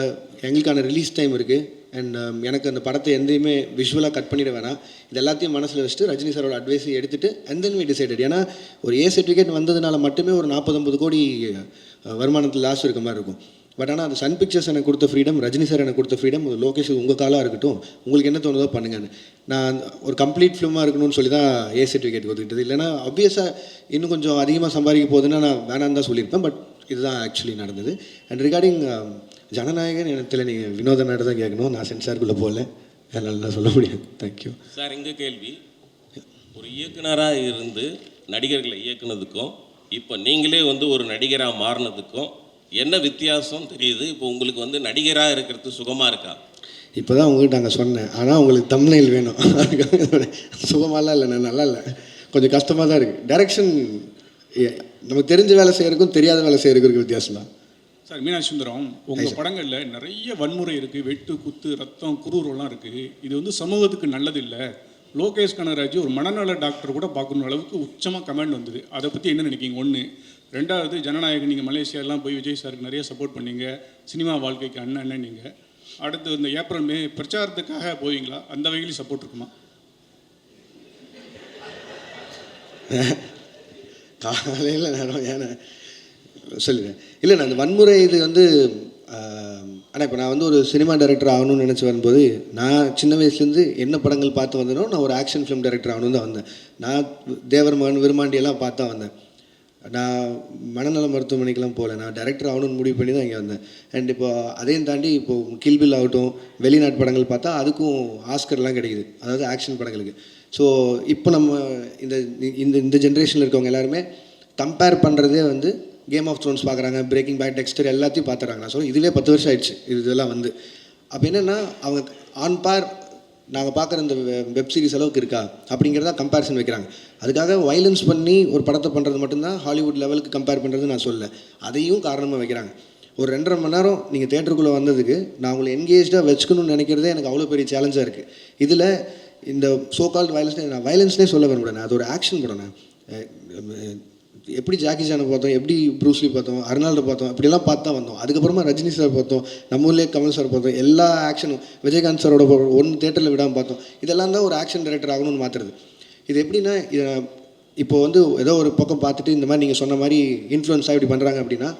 எங்களுக்கான ரிலீஸ் டைம் இருக்குது. அண்ட் எனக்கு அந்த படத்தை எந்தையுமே விஷுவலாக கட் பண்ணிட வேணாம், இது எல்லாத்தையும் மனசில் வச்சுட்டு ரஜினி சாரோட அட்வைஸை எடுத்துகிட்டு அண்ட் தென் வி டிசைடட். ஏன்னா ஒரு ஏ சர்டிஃபிகேட் வந்ததுனால மட்டுமே ஒரு 40-50 கோடி வருமானத்தில் லாஸ் இருக்க மாதிரி இருக்கும். பட் ஆனால் அது சன் பிக்சர்ஸ் எனக்கு கொடுத்த ஃப்ரீடம், ரஜினி சார் எனக்கு கொடுத்த ஃப்ரீடம், லோகேஷ் உங்கள் காலாக இருக்கட்டும், உங்களுக்கு என்ன தோணுதோ பண்ணுங்கன்னு. நான் ஒரு கம்ப்ளீட் ஃபிலிமாக இருக்கணும்னு சொல்லி தான் ஏ சர்டிஃபிகேட் ஒதுக்கிட்டது. இல்லைனா ஆப்வியஸாக இன்னும் கொஞ்சம் அதிகமாக சம்பாதிக்க போகுதுன்னா நான் வேணான்னு தான் சொல்லியிருப்பேன். பட் இதுதான் ஆக்சுவலி நடந்தது. அண்ட் ரிகார்டிங் ஜனநாயகன் இடத்துல நீங்கள் வினோதனாடு தான் கேட்கணும், நான் சென்சாருக்குள்ளே போகல, அதனால் நான் சொல்ல முடியாது. Thank you sir. எங்கள் கேள்வி, ஒரு இயக்குனராக இருந்து நடிகர்களை இயக்குனதுக்கும் இப்போ நீங்களே வந்து ஒரு நடிகராக மாறினதுக்கும் என்ன வித்தியாசம் தெரியுது? இப்போ உங்களுக்கு வந்து நடிகராக இருக்கிறது சுகமாக இருக்கா? இப்போ தான் உங்கள்கிட்ட அங்கே சொன்னேன், ஆனால் உங்களுக்கு தம்ப்நெயில் வேணும். அதுக்காக சுகமாலாம் இல்லை, நான் நல்லா இல்லை, கொஞ்சம் கஷ்டமாக தான் இருக்குது. டைரக்ஷன் நமக்கு தெரிஞ்ச வேலை செய்கிறதுக்கும் தெரியாத வேலை செய்கிறதுக்கு வித்தியாசம் தான். சார், மீனாட்சி சுந்தரம், உங்கள் படங்களில் நிறைய வன்முறை இருக்குது, வெட்டு குத்து ரத்தம் குரூரெல்லாம் இருக்குது. இது வந்து சமூகத்துக்கு நல்லதில்லை. லோகேஷ் கனகராஜ் ஒரு மனநல டாக்டர் கூட பார்க்கணும் அளவுக்கு உச்சமாக கமெண்ட் வந்தது. அதை பற்றி என்ன நினைக்கிங்க? ஒன்று. ரெண்டாவது, ஜனநாயகன் நீங்கள் மலேசியாலாம் போய் விஜய் சாருக்கு நிறைய சப்போர்ட் பண்ணீங்க, சினிமா வாழ்க்கைக்கு அண்ணன் நீங்கள். அடுத்து இந்த ஏப்ரல் மே பிரச்சாரத்துக்காக போவீங்களா? அந்த வகையிலும் சப்போர்ட் இருக்குமா? காலையில் நேரம் ஏன்னா சொல்லிடுறேன். இல்லை, நான் அந்த வன்முறை இது வந்து ஆனால் இப்போ நான் வந்து ஒரு சினிமா டைரக்டர் ஆகணும்னு நினச்சி வரும்போது, நான் சின்ன வயசுலேருந்து என்ன படங்கள் பார்த்து வந்தேனோ, நான் ஒரு ஆக்ஷன் ஃபிலிம் டைரக்டர் ஆகணும்னு தான் வந்தேன். நான் தேவர் மகன் விருமாண்டியெல்லாம் பார்த்து தான் வந்தேன். நான் மனநல மருத்துவமனைக்கெலாம் போகல, நான் டைரக்டர் ஆகணும்னு முடிவு பண்ணி தான் இங்கே வந்தேன். அண்ட் இப்போ அதையும் தாண்டி இப்போது கில்பில் ஆகட்டும், வெளிநாட்டு படங்கள் பார்த்தா அதுக்கும் ஆஸ்கர்லாம் கிடைக்குது, அதாவது ஆக்ஷன் படங்களுக்கு. ஸோ இப்போ நம்ம இந்த இந்த ஜென்ரேஷனில் இருக்கவங்க எல்லாருமே கம்பேர் பண்ணுறதே வந்து கேம் ஆஃப் த்ரோன்ஸ் பார்க்குறாங்க, பிரேக்கிங் பேட், டெக்ஸ்டர் எல்லாத்தையும் பார்த்துறாங்க. நான் சொல்ல இதுவே 10 வருஷம் ஆயிடுச்சு இதெல்லாம் வந்து. அப்போ என்னென்னா அவங்க ஆன் பார் நாங்கள் பார்க்குற இந்த வெப் சீரிஸ் அளவுக்கு இருக்கா அப்படிங்கிறதா கம்பேரிசன் வைக்கிறாங்க. அதுக்காக வயலன்ஸ் பண்ணி ஒரு படத்தை பண்ணுறது மட்டும்தான் ஹாலிவுட் லெவலுக்கு கம்பேர் பண்ணுறது நான் சொல்ல, அதையும் காரணமாக வைக்கிறாங்க. ஒரு 2.5 மணி நேரம் நீங்கள் தேட்டருக்குள்ளே வந்ததுக்கு நான் உங்களை என்கேஜாக வச்சுக்கணும்னு நினைக்கிறதே எனக்கு அவ்வளோ பெரிய சேலஞ்சாக இருக்குது. இதில் இந்த சோகால்டு வயலன்ஸ் நான் வயலன்ஸ்னே சொல்ல விரும்புகிறேன், அது ஒரு ஆக்ஷன் படம். நான் எப்படி ஜாக்கி சானை பார்த்தோம், எப்படி ப்ரூஸ்லி பார்த்தோம், அர்னால்டோ பார்த்தோம், இப்படிலாம் பார்த்து தான் வந்தோம். அதுக்கப்புறமா ரஜினி சார் பார்த்தோம், நம்ம ஊர்லேயே கமல் சார் பார்த்தோம், எல்லா ஆக்ஷனும் விஜயகாந்த் சாரோட ஒன்று தேட்டரில் விடாமல் பார்த்தோம். இதெல்லாம் தான் ஒரு ஆக்ஷன் டைரக்டர் ஆகணும்னு மாற்றுறது. இது எப்படின்னா, இப்போ வந்து ஏதோ ஒரு பக்கம் பார்த்துட்டு இந்த மாதிரி நீங்கள் சொன்ன மாதிரி இன்ஃப்ளூயன்ஸாக இப்படி பண்ணுறாங்க அப்படின்னா,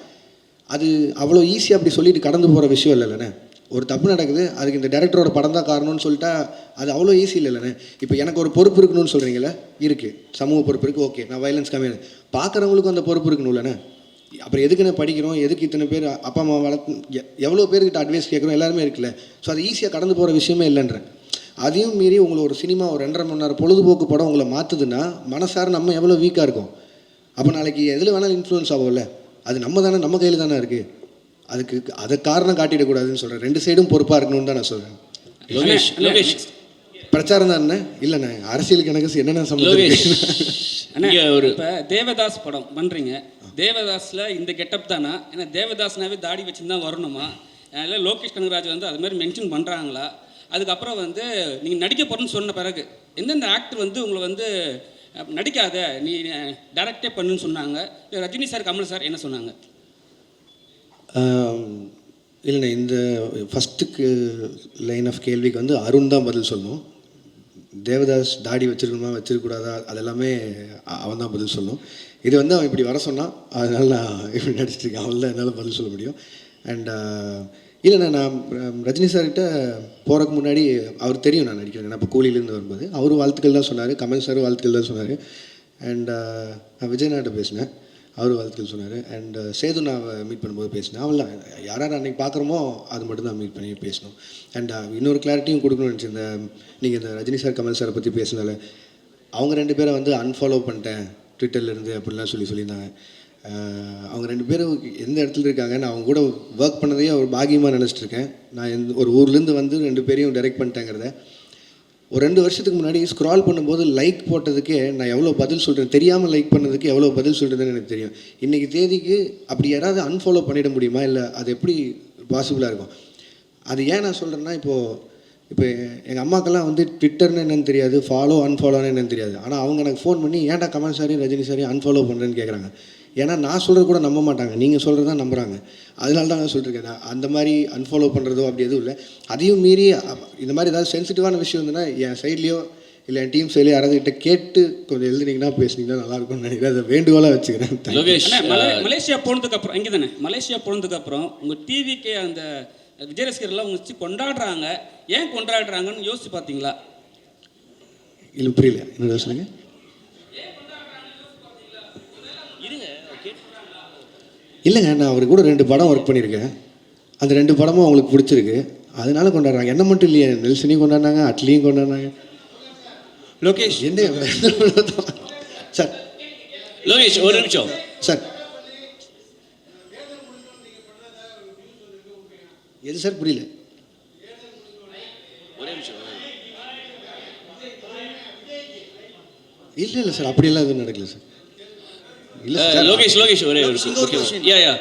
அது அவ்வளோ ஈஸியாக அப்படி சொல்லிட்டு கடந்து போகிற விஷயம் இல்லைண்ணே. ஒரு தப்பு நடக்குது, அதுக்கு இந்த டேரக்டரோட படம் தான் காரணம்னு சொல்லிட்டா அது அவ்வளோ ஈஸி இல்லைண்ணே. இப்போ எனக்கு ஒரு பொறுப்பு இருக்கணும்னு சொல்கிறீங்களே, இருக்குது, சமூக பொறுப்பு இருக்குது, ஓகே, நான் வயலன்ஸ் கம்மியாக, பார்க்குறவங்களுக்கும் அந்த பொறுப்பு இருக்கணும் இல்லைண்ணே. அப்புறம் எதுக்குன்னு படிக்கிறோம், எதுக்கு இத்தனை பேர் அப்பா அம்மா வளர்த்து எவ்வளோ பேர்கிட்ட அட்வைஸ் கேட்குறோம், எல்லாருமே இருக்குல்ல. ஸோ அது ஈஸியாக கடந்து போகிற விஷயமே இல்லைன்றேன். அதையும் மீறி உங்களை ஒரு சினிமா ஒரு 2.5 மணி நேரம் பொழுதுபோக்கு படம் உங்களை மாற்றுதுன்னா மனசார நம்ம எவ்வளோ வீக்காக இருக்கும். அப்போ நாளைக்கு எதில் வேணாலும் இன்ஃப்ளூயன்ஸ் ஆகும்ல, அது நம்ம தானே, நம்ம கையில் தானே இருக்குது. அதுக்கு அதை காரணம் காட்டிடக்கூடாதுன்னு சொல்கிறேன். 2 சைடும் பொறுப்பாக இருக்கணும்னு தான் நான் சொல்கிறேன். லோகேஷ் பிரச்சாரம் தான் என்ன இல்லைண்ணே, அரசியலுக்கு எனக்கு என்னென்ன சம்பந்தம். ஒரு இப்போ தேவதாஸ் படம் பண்ணுறீங்க, தேவதாஸில் இந்த கெட்டப் தானா? ஏன்னா தேவதாஸ்னாவே தாடி வச்சுன்னு தான் வரணுமா? இல்லை லோகேஷ் கனகராஜ் வந்து அது மாதிரி மென்ஷன் பண்ணுறாங்களா? அதுக்கப்புறம் வந்து நீங்கள் நடிக்க போகிறேன்னு சொன்ன பிறகு எந்தெந்த ஆக்டர் வந்து உங்களை வந்து நடிக்காத நீ டைரக்டே பண்ணுன்னு சொன்னாங்க? ரஜினி சார், கமல் சார் என்ன சொன்னாங்க? இல்லைண்ணே, இந்த ஃபஸ்ட்டுக்கு லைன் ஆஃப் கேள்விக்கு வந்து அருண் தான் பதில் சொல்லணும். தேவதாஸ் தாடி வச்சுருக்கணுமா வச்சிருக்கூடாதா அதெல்லாமே அவன் தான் பதில் சொல்லணும். இது வந்து அவன் இப்படி வர சொன்னான், அதனால் நான் இப்படி நடிச்சிட்ருக்கேன், அவள் தான் என்னால் பதில் சொல்ல முடியும். அண்ட் இல்லைண்ணா, நான் ரஜினி சார்கிட்ட போகிறதுக்கு முன்னாடி அவர் தெரியும் நான் நடிக்கிறேன். நான் இப்போ கூலியிலேருந்து வரும்போது அவர் வாழ்த்துக்கள் தான் சொன்னார், கமல் சார் வாழ்த்துக்கள் தான் சொன்னார். அண்ட் நான் விஜயநாட்ட பேசினேன், அவர் வாழ்த்துக்கள் சொன்னார். அண்ட் சேது நான் மீட் பண்ணும்போது பேசினேன். அவள் யார் யார் அன்றைக்கி பார்க்குறோமோ அது மட்டும் தான் மீட் பண்ணி பேசணும். அண்ட் இன்னொரு கிளாரிட்டியும் கொடுக்கணும்னு நினச்சிருந்தேன். நீங்கள் இந்த ரஜினி சார் கமல் சாரை பற்றி பேசினால அவங்க 2 பேரை வந்து அன்ஃபாலோ பண்ணிட்டேன் ட்விட்டர்லேருந்து அப்படிலாம் சொல்லியிருந்தாங்க. அவங்க 2 பேரும் எந்த இடத்துல இருக்காங்க, நான் அவங்க கூட ஒர்க் பண்ணதையே ஒரு பாக்கியமாக நினச்சிட்டு இருக்கேன். நான் ஒரு ஊர்லேருந்து வந்து 2 பேரையும் டைரக்ட் பண்ணிட்டேங்கிறத. ஒரு 2 வருஷத்துக்கு முன்னாடி ஸ்க்ரால் பண்ணும்போது லைக் போட்டதுக்கே நான் எவ்வளோ பதில் சொல்கிறேன், தெரியாமல் லைக் பண்ணதுக்கு எவ்வளோ பதில் சொல்கிறதுன்னு எனக்கு தெரியும். இன்றைக்கி தேதிக்கு அப்படி யாராவது அன்ஃபாலோ பண்ணிட முடியுமா, இல்லை அது எப்படி பாசிபிளாக இருக்கும்? அது ஏன் நான் சொல்கிறேன்னா, இப்போ எங்கள் அம்மாக்கெல்லாம் வந்து ட்விட்டர்னு என்னென்னு தெரியாது, ஃபாலோ அன்ஃபாலோன்னு என்னென்னு தெரியாது. ஆனால் அவங்க எனக்கு ஃபோன் பண்ணி ஏன்டா கமல் சாரையும் ரஜினி சாரையும் அன்ஃபாலோ பண்ணுறேன்னு கேட்குறாங்க. ஏன்னா நான் சொல்கிறது கூட நம்ப மாட்டாங்க, நீங்கள் சொல்கிறது தான் நம்புகிறாங்க. அதனால தான் நான் சொல்லியிருக்கேன். நான் அந்த மாதிரி அன்ஃபாலோ பண்ணுறதோ அப்படி எதுவும் இல்லை. அதையும் மீறி இந்த மாதிரி ஏதாவது சென்சிட்டிவான விஷயம் இருந்ததுன்னா என் சைட்லேயோ இல்லை என் டீம் சைட்லேயோ யாராவது கேட்டு கொஞ்சம் எழுதுனீங்கன்னா பேசுனீங்கன்னா நல்லாயிருக்கும்னு நினைக்கிறேன். அதை வேண்டுகோளாக வச்சுக்கிறேன். லோகேஷ், மலேசியா போனதுக்கப்புறம் இங்கே தானே மலேசியா போனதுக்கப்புறம் உங்கள் டிவிக்கு அந்த விஜய் ரசிகர்லாம் உங்க வச்சு கொண்டாடுறாங்க. ஏன் கொண்டாடுறாங்கன்னு யோசிச்சு பார்த்தீங்களா? இல்லை புரியல, என்ன சொல்லுங்கள். இல்லைங்க, நான் அவருக்கு கூட 2 படம் ஒர்க் பண்ணியிருக்கேன். அந்த 2 படமும் அவங்களுக்கு பிடிச்சிருக்கு, அதனால கொண்டாடுறாங்க. என்ன மட்டும் இல்லையே, நெல்சனையும் கொண்டாடினாங்க, அட்லியும் கொண்டாடினாங்க. லோகேஷ் என்ன சார்? லோகேஷ் ஒரு நிமிஷம் சார். எது சார் புரியல? ஒரே நிமிஷம். இல்லை சார், அப்படியெல்லாம் எதுவும் நடக்கல சார். இல்லை லோகேஷ் ஒரே ஒரு யா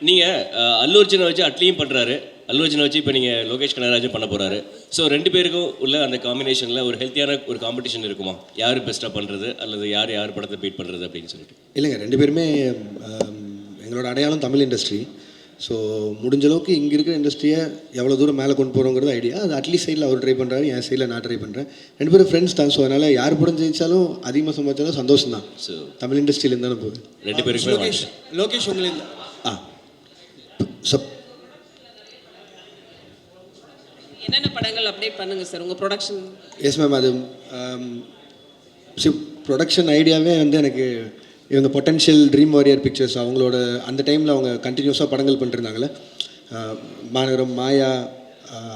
நீங்கள் அல்லு அர்ஜுனை வச்சு அட்லியும் பண்ணுறாரு, அல்லு அர்ஜுனை வச்சு இப்போ நீங்கள் லோகேஷ் கனகராஜும் பண்ண போகிறாரு. ஸோ 2 பேருக்கும் உள்ள அந்த காம்பினேஷனில் ஒரு ஹெல்த்தியான ஒரு காம்படிஷன் இருக்குமா? யார் பெஸ்ட்டாக பண்ணுறது அல்லது யார் படத்தை பீட் பண்ணுறது அப்படின்னு சொல்லிட்டு? இல்லைங்க, 2 பேருமே எங்களோட அடையாளம் தமிழ் இண்டஸ்ட்ரி. ஸோ முடிஞ்ச அளவுக்கு இங்கே இருக்கிற இண்டஸ்ட்ரியை எவ்வளோ தூரம் மேலே கொண்டு போகிறோங்கிறது ஐடியா. அது அட்லீஸ்ட் சைடில் அவர் ட்ரை பண்ணுறாரு, என் சைடில் நான் ட்ரை பண்ணுறேன். 2 பேரும் ஃப்ரெண்ட்ஸ் தான். ஸோ அதனால் யார் படம் ஜெயிச்சாலும் அதிகமாக சம்பாதிச்சாலும் சந்தோஷம் தான். ஸோ தமிழ் இண்டஸ்ட்ரியிலேருந்து தானே போகுது. 2 பேருக்குமே லோகேஷ் உங்களுக்கு ஸோ என்னென்ன படங்கள் அப்டேட் பண்ணுங்கள் சார் உங்கள் ப்ரொடக்ஷன்? Yes ma'am. அது ப்ரொடக்ஷன் ஐடியாவே வந்து எனக்கு இவங்க பொட்டன்ஷியல் ட்ரீம் வாரியர் பிக்சர்ஸ் அவங்களோட அந்த டைமில் அவங்க கண்டினியூஸாக படங்கள் பண்ணிருந்தாங்களே, மாநகரம், மாயா,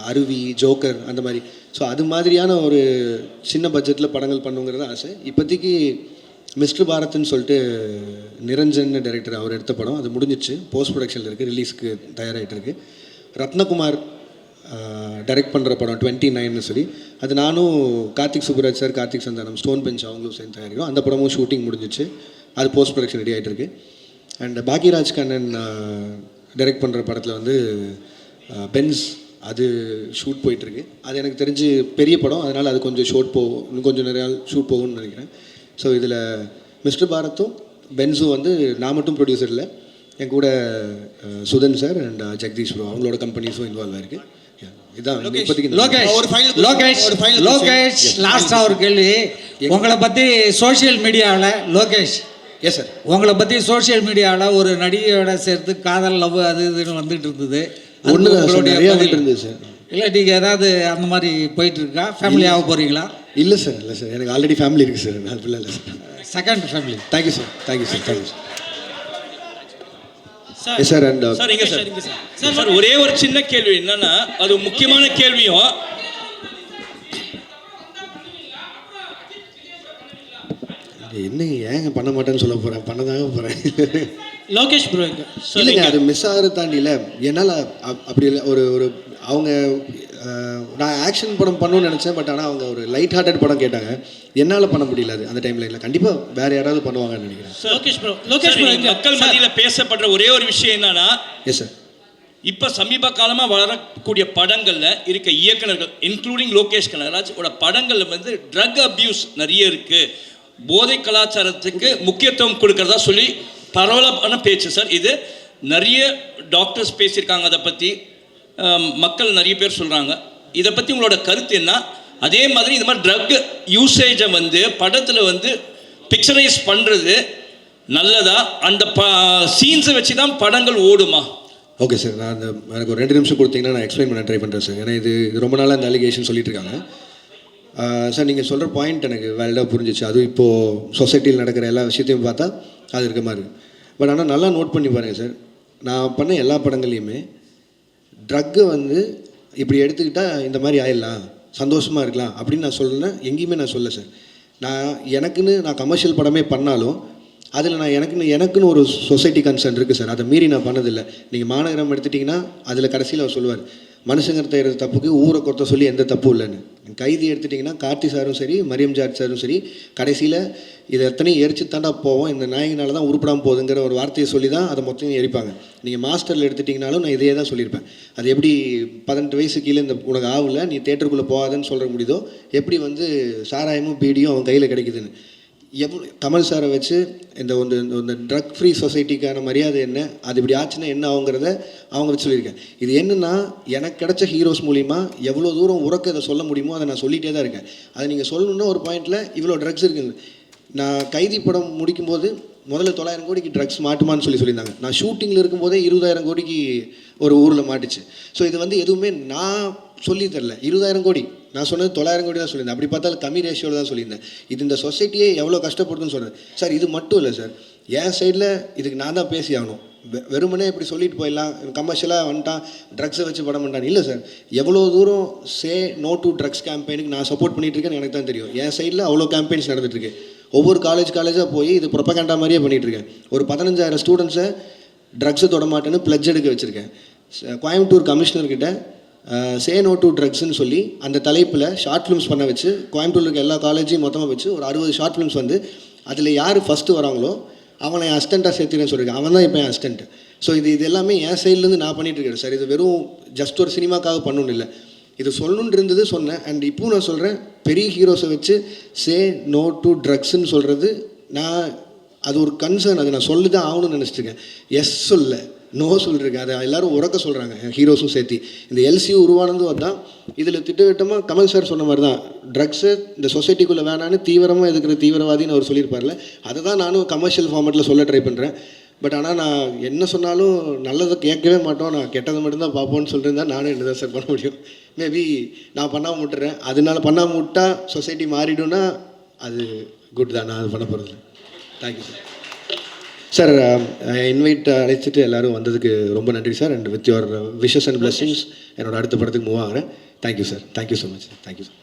அருவி, ஜோக்கர், அந்த மாதிரி. ஸோ அது மாதிரியான ஒரு சின்ன பட்ஜெட்டில் படங்கள் பண்ணுங்கிறது ஆசை. இப்போதைக்கு மிஸ்டர் பாரத்னு சொல்லிட்டு நிரஞ்சன் டைரக்டர் அவர் எடுத்த படம், அது முடிஞ்சிச்சு, போஸ்ட் ப்ரொடக்ஷனில் இருக்குது, ரிலீஸ்க்கு தயாராகிட்டு இருக்குது. ரத்னகுமார் டைரக்ட் பண்ணுற படம் 29ன்னு சொல்லி, அது நானும் Karthik Subbaraj sir, Karthik Santhanam, Stone Bench அவங்களும் சேர்ந்து தயாரிக்கிறோம். அந்த படமும் ஷூட்டிங் முடிஞ்சிச்சு, அது போஸ்ட் ப்ரொடக்ஷன் ரெடி ஆகிட்டு இருக்கு. அண்ட் பாக்யராஜ் கண்ணன் டைரக்ட் பண்ணுற படத்தில் வந்து பென்ஸ், அது ஷூட் போயிட்டுருக்கு. அது எனக்கு தெரிஞ்சு பெரிய படம், அதனால் அது கொஞ்சம் இன்னும் கொஞ்சம் நிறையா ஷூட் போகும்னு நினைக்கிறேன். ஸோ இதில் மிஸ்டர் பாரத்தும் பென்ஸும் வந்து நான் மட்டும் ப்ரொடியூசர் இல்லை, என் கூட Sudhan sir and Jagadish bro அவங்களோட கம்பெனிஸும் இன்வால்வ் ஆயிருக்கு. இதான் இப்போதைக்கு. லோகேஷ் லாஸ்ட்டாக ஒரு கேள்வி. உங்களை பற்றி சோஷியல் மீடியாவில் லோகேஷ், எஸ் சார், உங்களை பற்றி சோஷியல் மீடியாவில் ஒரு நடிகையோட சேர்த்து காதல், லவ் அது இதுன்னு வந்துட்டு இருந்தது. இருந்தது சார். இல்லை நீங்கள் ஏதாவது அந்த மாதிரி போயிட்டு இருக்கா? ஃபேமிலியாக போகிறீங்களா? இல்லை சார், எனக்கு ஆல்ரெடி ஃபேமிலி இருக்குது சார், அது இல்லை sir. Second family. Thank you sir. Sir and sir இங்கே சார் ஒரே ஒரு சின்ன கேள்வி என்னன்னா, அது முக்கியமான கேள்வியும். என்னங்க ஏங்க பண்ண மாட்டேன்னு சொல்ல போகிறேன், பண்ணதாங்க போகிறேன். லோகேஷ் ப்ரோ இல்லைங்க, அது மிஸ் ஆகிற தாண்டி இல்லை, என்னால் அப்படி இல்லை. ஒரு அவங்க நான் ஆக்ஷன் படம் பண்ணணும்னு நினச்சேன், பட் ஆனால் அவங்க ஒரு லைட் ஹார்ட்டட் படம் கேட்டாங்க, என்னால் பண்ண முடியல. அது அந்த டைமில் இல்லை, கண்டிப்பாக வேறு யாராவது பண்ணுவாங்கன்னு நினைக்கிறேன். லோகேஷ் ப்ரோ மக்கள் மத்தியில் பேசப்படுற ஒரே ஒரு விஷயம் என்னன்னா, எஸ் சார், இப்போ சமீப காலமாக வளரக்கூடிய படங்களில் இருக்க இயக்குனர்கள் இன்க்ளூடிங் லோகேஷ் கனகராஜோட படங்களில் வந்து ட்ரக் அப்யூஸ் நிறைய இருக்குது, போதை கலாச்சாரத்துக்கு முக்கியத்துவம் கொடுக்கறதா சொல்லி பரவலான பேச்சு சார். இது நிறைய டாக்டர்ஸ் பேசியிருக்காங்க, அதை பற்றி மக்கள் நிறைய பேர் சொல்கிறாங்க. இதை பற்றி உங்களோட கருத்து என்ன? அதே மாதிரி இந்த மாதிரி ட்ரக் யூசேஜை வந்து படத்தில் வந்து பிக்சரைஸ் பண்ணுறது நல்லதா? அந்த சீன்ஸை வச்சு தான் படங்கள் ஓடுமா? ஓகே சார், நான் எனக்கு ஒரு 2 நிமிஷம் கொடுத்தீங்கன்னா நான் எக்ஸ்பிளைன் பண்ண ட்ரை பண்ணுறேன் சார். ஏன்னா இது ரொம்ப நாளாக இந்த அலிகேஷன் சொல்லிட்டு இருக்காங்க சார். நீங்கள் சொல்கிற பாயிண்ட் எனக்கு வேலிடாக புரிஞ்சிச்சு. அதுவும் இப்போது சொசைட்டியில் நடக்கிற எல்லா விஷயத்தையும் பார்த்தா அது இருக்க மாதிரி இருக்குது. பட் ஆனால் நல்லா நோட் பண்ணி பாருங்கள் சார், நான் பண்ண எல்லா படங்கள்லையுமே ட்ரக்கு வந்து இப்படி எடுத்துக்கிட்டால் இந்த மாதிரி ஆயிடலாம், சந்தோஷமாக இருக்கலாம் அப்படின்னு நான் சொல்கிறேன். எங்கேயுமே நான் சொல்ல சார். நான் கமர்ஷியல் படமே பண்ணாலும் அதில் நான் எனக்குன்னு ஒரு சொசைட்டி கன்சர்ன் இருக்குது சார், அதை மீறி நான் பண்ணதில்லை. நீங்கள் மாநகரம் எடுத்துட்டிங்கன்னா அதில் கடைசியில் அவர் சொல்லுவார், மனுஷங்க செய்கிற தப்புக்கு ஊரை கொத்த சொல்லி எந்த தப்பும் இல்லைன்னு. கைதி எடுத்துட்டிங்கன்னா கார்த்தி சாரும் சரி, மரியம் ஜார்ஜ் சாரும் சரி, கடைசியில் இதை எத்தனையும் எரிச்சு தாண்டா போவோம், இந்த நாயினால தான் உருப்படாமல் போகுதுங்கிற ஒரு வார்த்தையை சொல்லி தான் அதை மொத்தம் எரிப்பாங்க. நீங்கள் மாஸ்டரில் எடுத்துட்டிங்கனாலும் நான் இதையே தான் சொல்லியிருப்பேன். அது எப்படி 18 வயசு கீழே இந்த உனக்கு ஆகல நீ தேட்டருக்குள்ளே போகாதுன்னு சொல்கிற முடியுதோ, எப்படி வந்து சாராயமும் பீடியும் அவன் கையில் கிடைக்குதுன்னு. கமல் சாரை வச்சு இந்த ட்ரக் ஃப்ரீ சொசைட்டிக்கான மரியாதை என்ன, அது இப்படி ஆச்சுன்னா என்ன ஆகுங்கிறத அவங்க வச்சு சொல்லியிருக்கேன். இது என்னென்னா, எனக்கு கிடைச்ச ஹீரோஸ் மூலிமா எவ்வளோ தூரம் உறக்க இதை சொல்ல முடியுமோ அதை நான் சொல்லிகிட்டே தான் இருக்கேன். அதை நீங்கள் சொல்லணுன்னா ஒரு பாயிண்டில் இவ்வளோ ட்ரக்ஸ் இருக்குங்க. நான் கைதி படம் முடிக்கும்போது முதல்ல 900 கோடிக்கு ட்ரக்ஸ் மாட்டுமான்னு சொல்லியிருந்தாங்க. நான் ஷூட்டிங்கில் இருக்கும்போதே 20,000 கோடிக்கு ஒரு ஊரில் மாட்டுச்சு. ஸோ இது வந்து எதுவுமே நான் சொல்லி தரல. 20,000 கோடி நான் சொன்னது 900 கோடி தான் சொல்லியிருந்தேன். அப்படி பார்த்தாலும் கம்மி ரேஷியோவில் தான் சொல்லியிருந்தேன். இது இந்த சொசைட்டியே எவ்வளோ கஷ்டப்படுதுன்னு சொல்கிறேன் சார். இது மட்டும் இல்லை சார், என் சைடில் இதுக்கு நான் தான் பேசி ஆகணும். வெறுமனே இப்படி சொல்லிட்டு போயிடலாம், கமர்ஷியலாக வந்துட்டான் ட்ரக்ஸை வச்சு படம் பண்ணிட்டான் இல்லை சார். எவ்வளோ தூரம் சே நோ டு ட்ரக்ஸ் கேம்பெயினுக்கு நான் சப்போர்ட் பண்ணிகிட்டு இருக்கேன்னு எனக்கு தான் தெரியும். என் சைடில் அவ்வளோ கேம்பெயின்ஸ் நடந்துகிட்ருக்கு. ஒவ்வொரு காலேஜாக போய் இது ப்ரொபகண்டா மாதிரியே பண்ணிகிட்ருக்கேன். ஒரு 15,000 ஸ்டூடெண்ட்ஸை ட்ரக்ஸை தொட மாட்டேன்னு பிளட்ஜ் எடுக்க வச்சுருக்கேன். கோயம்புத்தூர் கமிஷனர்கிட்ட சே நோ டு ட்ரக்ஸ்ன்னு சொல்லி அந்த தலைப்பில் ஷார்ட் ஃபிலிம்ஸ் பண்ண வச்சு, கோயம்புத்தூரில் இருக்க எல்லா காலேஜையும் மொத்தமாக வச்சு ஒரு 60 ஷார்ட் ஃபிலிம்ஸ் வந்து அதில் யார் ஃபஸ்ட்டு வராங்களோ அவனை என் அசிஸ்டண்ட்டாக சேர்த்துன்னு சொல்லியிருக்கேன். அவன் தான் இப்போ என் அசிஸ்டண்ட். ஸோ இது எல்லாமே என் சைட்லேருந்து நான் பண்ணிகிட்ருக்கேன் சார். இது வெறும் ஜஸ்ட் ஒரு சினிமாக்காக பண்ணணும் இல்லை, இது சொல்லணுன்னு இருந்தது சொன்னேன். அண்ட் இப்போவும் நான் சொல்கிறேன், பெரிய ஹீரோஸை வச்சு சே நோ டு ட்ரக்ஸ்ன்னு சொல்கிறது அது ஒரு கன்சர்ன். அது நான் சொல்லி தான் ஆகணும்னு நினச்சிட்ருக்கேன். எஸ் சொல்ல நோ சொல்லியிருக்கேன். அதை எல்லோரும் உறக்க சொல்கிறாங்க, ஹீரோஸும் சேர்த்து. இந்த எல்சியூ உருவானதும் அதுதான். இதில் திட்டவட்டமாக கமல் சார் சொன்ன மாதிரி தான், ட்ரக்ஸு இந்த சொசைட்டிக்குள்ளே வேணான்னு தீவிரமாக எதுக்கிற தீவிரவாதின்னு அவர் சொல்லியிருப்பார்ல, அதை தான் நானும் கமர்ஷியல் ஃபார்மேட்டில் சொல்ல ட்ரை பண்ணுறேன். பட் ஆனால் நான் என்ன சொன்னாலும் நல்லதை கேட்கவே மாட்டோம், நான் கெட்டதை மட்டும்தான் பார்ப்போன்னு சொல்லியிருந்தா நானும் என்ன தான் சார் பண்ண முடியும். மேபி நான் பண்ணாமல் விட்டுறேன். அதனால பண்ணாமல் விட்டால் சொசைட்டி மாறிடும்னா அது குட் தான். நான் அது பண்ண போகிறது. Thank you sir. சார் இன்வைட் அழைச்சிட்டு எல்லோரும் வந்ததுக்கு ரொம்ப நன்றி sir. And with your wishes and blessings என்னோட அடுத்த படத்துக்கு மூவ் ஆகிறேன். Thank you sir. Thank you so much. Thank you sir.